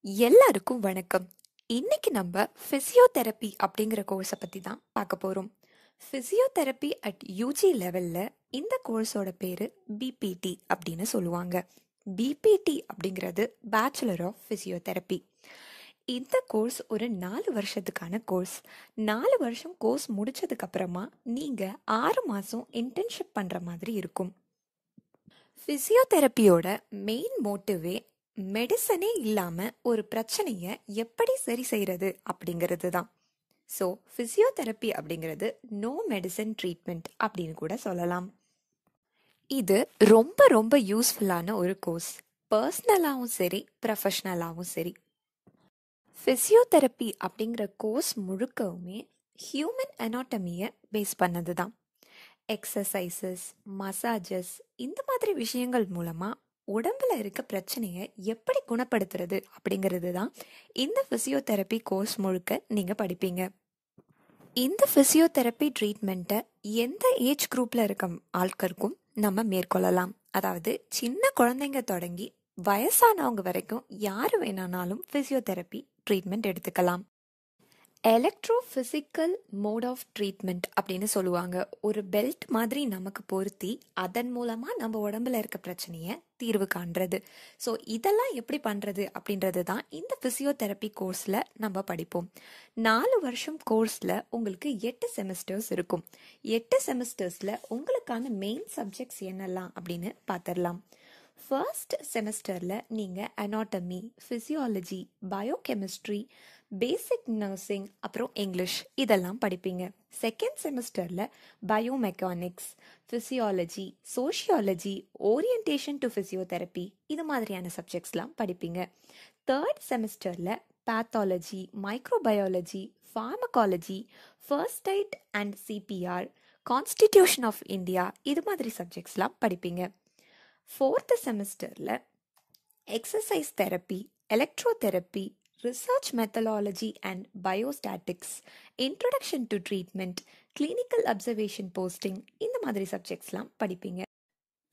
எல்லாருக்கும் வணக்கம். இன்னைக்கு நம்ம பிசியோதெரப்பி அப்படிங்கிற கோர்ஸை பத்தி தான் பார்க்க போறோம். பிசியோதெரப்பி அட் யூஜி லெவல்ல இந்த கோர்ஸோட பேரு பிபிடி அப்படின்னு சொல்லுவாங்க. பிபிடி அப்படிங்கிறது பேச்சுலர் ஆஃப் பிசியோதெரப்பி. இந்த கோர்ஸ் ஒரு 4 வருஷத்துக்கான கோர்ஸ். 4 வருஷம் கோர்ஸ் முடிச்சதுக்கு அப்புறமா நீங்க 6 மாசம் இன்டர்ன்ஷிப் பண்ற மாதிரி இருக்கும். பிசியோதெரப்பியோட மெயின் மோட்டிவே மெடிசனே இல்லாம ஒரு பிரச்சனையை எப்படி சரி செய்யறது அப்படிங்கிறது தான். ஸோ பிசியோதெரப்பி அப்படிங்கிறது நோ மெடிசன் ட்ரீட்மெண்ட் அப்படின்னு கூட சொல்லலாம். இது ரொம்ப ரொம்ப யூஸ்ஃபுல்லான ஒரு கோர்ஸ், பர்சனலாகவும் சரி ப்ரொஃபஷ்னலாகவும் சரி. பிசியோதெரப்பி அப்படிங்கிற கோர்ஸ் முழுக்கவுமே ஹியூமன் அனாட்டமியை பேஸ் பண்ணது தான். எக்ஸசைசஸ், மசாஜஸ், இந்த மாதிரி விஷயங்கள் மூலமா உடம்புல இருக்க பிரச்சனையை எப்படி குணப்படுத்துறது அப்படிங்கிறது தான் இந்த பிசியோதெரப்பி கோர்ஸ் முழுக்க நீங்க படிப்பீங்க. இந்த பிசியோதெரப்பி ட்ரீட்மெண்ட்டை எந்த ஏஜ் குரூப்ல இருக்க ஆட்களுக்கும் நம்ம மேற்கொள்ளலாம். அதாவது சின்ன குழந்தைங்க தொடங்கி வயசானவங்க வரைக்கும் யாரு வேணாலும் பிசியோதெரப்பி ட்ரீட்மெண்ட் எடுத்துக்கலாம். Electro physical mode of treatment அப்படின்னு சொல்லுவாங்க. ஒரு பெல்ட் மாதிரி நமக்கு பொருத்தி அதன் மூலமா நம்ம உடம்புல இருக்க பிரச்சனையை தீர்வு காண்றது. ஸோ இதெல்லாம் எப்படி பண்றது அப்படின்றது தான் இந்த பிசியோதெரப்பி கோர்ஸ்ல நம்ம படிப்போம். 4 வருஷம் கோர்ஸ்ல உங்களுக்கு 8 செமஸ்டர்ஸ் இருக்கும். 8 செமஸ்டர்ஸ்ல உங்களுக்கான மெயின் சப்ஜெக்ட்ஸ் என்னெல்லாம் அப்படின்னு பார்த்துடலாம். ஃபர்ஸ்ட் செமஸ்டரில் நீங்கள் anatomy, physiology, biochemistry, basic nursing, அப்புறம் இங்கிலீஷ் இதெல்லாம் படிப்பீங்க. செகண்ட் செமஸ்டரில் biomechanics, physiology, sociology, orientation to physiotherapy இது மாதிரியான சப்ஜெக்ட்ஸ்லாம் படிப்பீங்க. தேர்ட் செமஸ்டரில் pathology, microbiology, pharmacology, first aid and CPR, constitution of India இது மாதிரி சப்ஜெக்ட்ஸ்லாம் படிப்பீங்க. ஃபோர்த் செமஸ்டரில் exercise therapy, electrotherapy, research methodology and biostatics, introduction to treatment, clinical observation posting இந்த மாதிரி சப்ஜெக்ட்ஸ்லாம் படிப்பீங்க.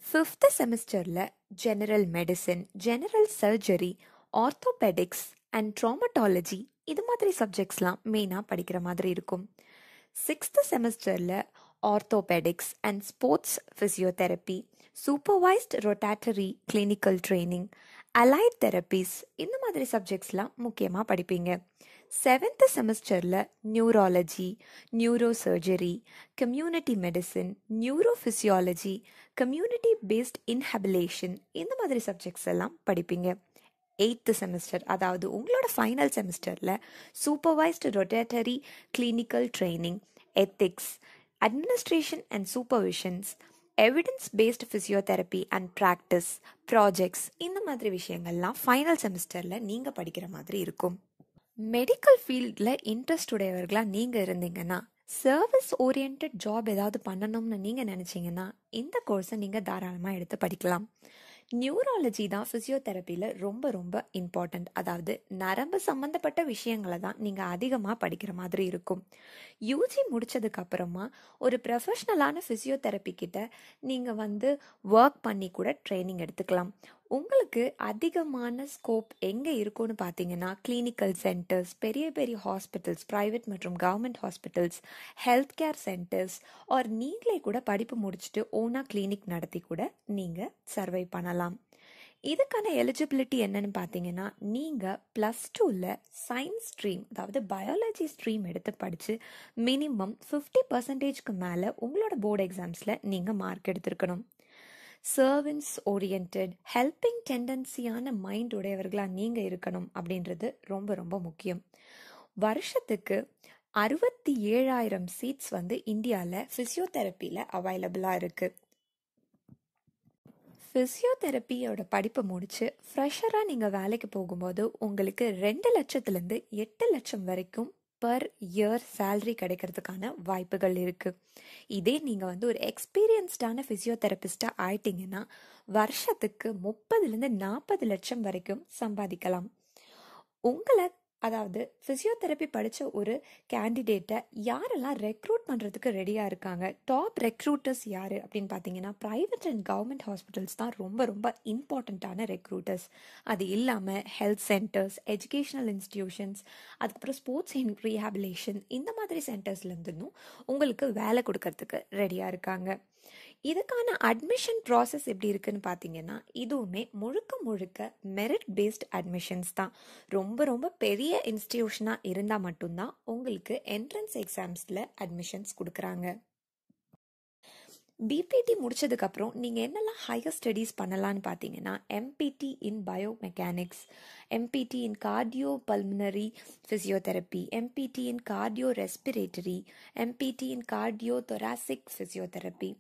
ஃபிஃப்த் செமஸ்டரில் general medicine, general surgery, orthopaedics and traumatology இது மாதிரி சப்ஜெக்ட்ஸ்லாம் மெயினாக படிக்கிற மாதிரி இருக்கும். சிக்ஸ்த் செமஸ்டரில் orthopaedics and sports physiotherapy, supervised rotatory clinical training, allied therapies இந்த மாதிரி சப்ஜெக்ட்ஸ்லாம் முக்கியமாக படிப்பீங்க. செவன்த் செமஸ்டரில் neurology, neuro surgery, community medicine, neuro physiology, community based rehabilitation இந்த மாதிரி சப்ஜெக்ட்ஸ் எல்லாம் படிப்பீங்க. எயித்து செமஸ்டர் அதாவது உங்களோட ஃபைனல் செமஸ்டரில் supervised rotatory clinical training, ethics, administration and supervisions, evidence based physiotherapy and practice, projects இந்த மாதிரி விஷயங்கள்லாம் ஃபைனல் செமஸ்டரில் நீங்கள் படிக்கிற மாதிரி இருக்கும். மெடிக்கல் ஃபீல்டில் இன்ட்ரெஸ்ட் உடையவர்களாக நீங்கள் இருந்தீங்கன்னா, சர்வீஸ் ஓரியன்ட் ஜாப் ஏதாவது பண்ணணும்னு நீங்கள் நினச்சிங்கன்னா இந்த கோர்ஸை நீங்கள் தாராளமாக எடுத்து படிக்கலாம். நியூராலஜி தான் ஃபிசியோதெரப்பியில் ரொம்ப ரொம்ப இம்பார்ட்டண்ட். அதாவது நரம்பு சம்மந்தப்பட்ட விஷயங்களை தான் நீங்கள் அதிகமாக படிக்கிற மாதிரி இருக்கும். யூஜி முடிச்சதுக்கு அப்புறமா ஒரு ப்ரொஃபஷ்னலான ஃபிசியோதெரப்பி கிட்ட நீங்கள் ஒர்க் பண்ணி கூட ட்ரைனிங் எடுத்துக்கலாம். உங்களுக்கு அதிகமான ஸ்கோப் எங்கே இருக்கும்னு பார்த்தீங்கன்னா கிளினிக்கல் சென்டர்ஸ், பெரிய பெரிய ஹாஸ்பிட்டல்ஸ், ப்ரைவேட் மற்றும் government hospitals, health care centres, or நீங்களே கூட படிப்பு முடிச்சுட்டு ஓனாக கிளினிக் நடத்தி கூட நீங்கள் சர்வை பண்ணலாம். இதுக்கான எலிஜிபிலிட்டி என்னன்னு பார்த்தீங்கன்னா, நீங்கள் +2ல் சயின்ஸ் ஸ்ட்ரீம் அதாவது பயாலஜி ஸ்ட்ரீம் எடுத்து படித்து மினிமம் 50% மேலே உங்களோட போர்டு எக்ஸாம்ஸில் நீங்கள் மார்க் எடுத்திருக்கணும். சர்வன்ஸ் ஓரியன்ட், ஹெல்பிங் டெண்டன்சியான மைண்ட் உடையவர்களாக நீங்கள் இருக்கணும் அப்படின்றது ரொம்ப ரொம்ப முக்கியம். வருஷத்துக்கு 67,000 சீட்ஸ் இந்தியாவில் ஃபிசியோதெரப்பியில் அவைலபிளாக இருக்குது. ஃபிசியோதெரப்பியோட படிப்பை முடித்து ஃப்ரெஷராக நீங்கள் வேலைக்கு போகும்போது உங்களுக்கு 2 லட்சத்துலேருந்து 8 லட்சம் வரைக்கும் பர் இயர் சேலரி கிடைக்கிறதுக்கான வாய்ப்புகள் இருக்குது. இதே நீங்கள் ஒரு எக்ஸ்பீரியன்ஸ்டான ஃபிசியோதெரபிஸ்டாக ஆயிட்டீங்கன்னா வருஷத்துக்கு 30லேருந்து 40 லட்சம் வரைக்கும் சம்பாதிக்கலாம். உங்களை அதாவது ஃபிசியோதெரப்பி படித்த ஒரு கேண்டிடேட்டை யாரெல்லாம் ரெக்ரூட் பண்ணுறதுக்கு ரெடியாக இருக்காங்க, டாப் ரெக்ரூட்டர்ஸ் யார் அப்படின்னு பார்த்தீங்கன்னா ப்ரைவேட் அண்ட் கவர்மெண்ட் ஹாஸ்பிட்டல்ஸ் தான் ரொம்ப ரொம்ப இம்பார்ட்டண்ட்டான ரெக்ரூட்டர்ஸ். அது இல்லாமல் ஹெல்த் சென்டர்ஸ், எஜுகேஷ்னல் இன்ஸ்டிடியூஷன்ஸ், அதுக்கப்புறம் ஸ்போர்ட்ஸ் அண்ட் ரீஹாபிலேஷன், இந்த மாதிரி சென்டர்ஸ்லேருந்தும் உங்களுக்கு வேலை கொடுக்கறதுக்கு ரெடியாக இருக்காங்க. இதுக்கான அட்மிஷன் ப்ராசஸ் எப்படி இருக்குன்னு பார்த்தீங்கன்னா இதுவுமே முழுக்க முழுக்க மெரிட் பேஸ்ட் அட்மிஷன்ஸ் தான். ரொம்ப ரொம்ப பெரிய இன்ஸ்டிடியூஷனாக இருந்தால் மட்டும்தான் உங்களுக்கு என்ட்ரன்ஸ் எக்ஸாம்ஸில் அட்மிஷன்ஸ் கொடுக்குறாங்க. பிபிடி முடிச்சதுக்கப்புறம் நீங்கள் என்னெல்லாம் ஹையர் ஸ்டடீஸ் பண்ணலான்னு பார்த்தீங்கன்னா MPT in biomechanics, MPT in cardio pulmonary physiotherapy, MPT in cardio respiratory, MPT in cardio thoracic physiotherapy,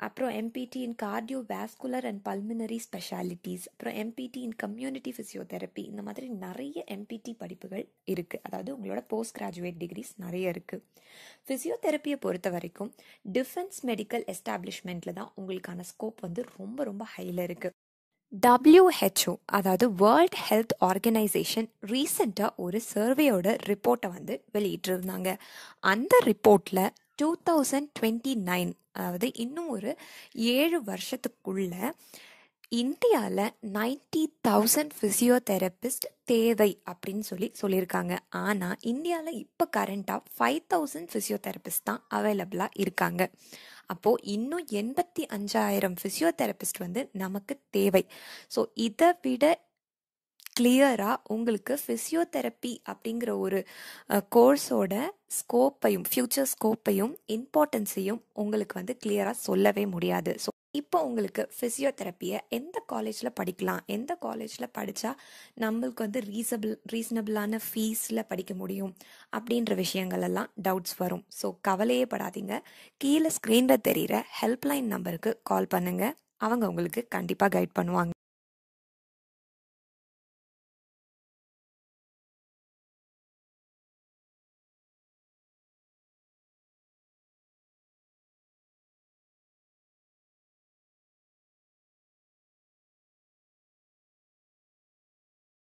அப்புறம் MPT in cardio vascular and pulmonary specialities, அப்புறம் எம்பிடி இன் கம்யூனிட்டி ஃபிசியோதெரப்பி. இந்த மாதிரி நிறைய எம்பிடி படிப்புகள் இருக்குது. அதாவது உங்களோட போஸ்ட் கிராஜுவேட் டிகிரிஸ் நிறைய இருக்குது. ஃபிசியோதெரப்பியை பொறுத்த வரைக்கும் டிஃபென்ஸ் மெடிக்கல் எஸ்டாப்ளிஷ்மெண்ட்டில் தான் உங்களுக்கான ஸ்கோப் வந்து ரொம்ப ரொம்ப ஹையில் இருக்குது. WHO அதாவது வேர்ல்ட் ஹெல்த் ஆர்கனைசேஷன் ரீசெண்டாக ஒரு சர்வேயோட ரிப்போர்ட்டை வந்து வெளியிட்டிருந்தாங்க. அந்த ரிப்போர்ட்டில் 2029, அதாவது இன்னும் ஒரு 7 வருஷத்துக்குள்ள இந்தியாவில் 90,000 ஃபிசியோதெரபிஸ்ட் தேவை அப்படின்னு சொல்லியிருக்காங்க. ஆனால் இந்தியாவில் இப்போ கரண்ட்டாக 5,000 ஃபிசியோதெரபிஸ்ட் தான் அவைலபிளாக இருக்காங்க. அப்போது இன்னும் 85,000 ஃபிசியோதெரபிஸ்ட் வந்து நமக்கு தேவை. ஸோ இதை விட கிளியராக உங்களுக்கு ஃபிசியோதெரப்பி அப்படிங்கிற ஒரு கோர்ஸோட ஸ்கோப்பையும் ஃப்யூச்சர் ஸ்கோப்பையும் இம்பார்ட்டன்ஸையும் உங்களுக்கு வந்து கிளியராக சொல்லவே முடியாது. ஸோ இப்போ உங்களுக்கு ஃபிசியோதெரப்பியை எந்த காலேஜில் படிக்கலாம், எந்த காலேஜில் படித்தா நம்மளுக்கு வந்து ரீசனபிளான ஃபீஸில் படிக்க முடியும் அப்படின்ற விஷயங்கள் எல்லாம் டவுட்ஸ் வரும். ஸோ கவலையே படாதீங்க. கீழே ஸ்க்ரீனில் தெரிகிற ஹெல்ப்லைன் நம்பருக்கு கால் பண்ணுங்கள். அவங்க உங்களுக்கு கண்டிப்பாக கைட் பண்ணுவாங்க.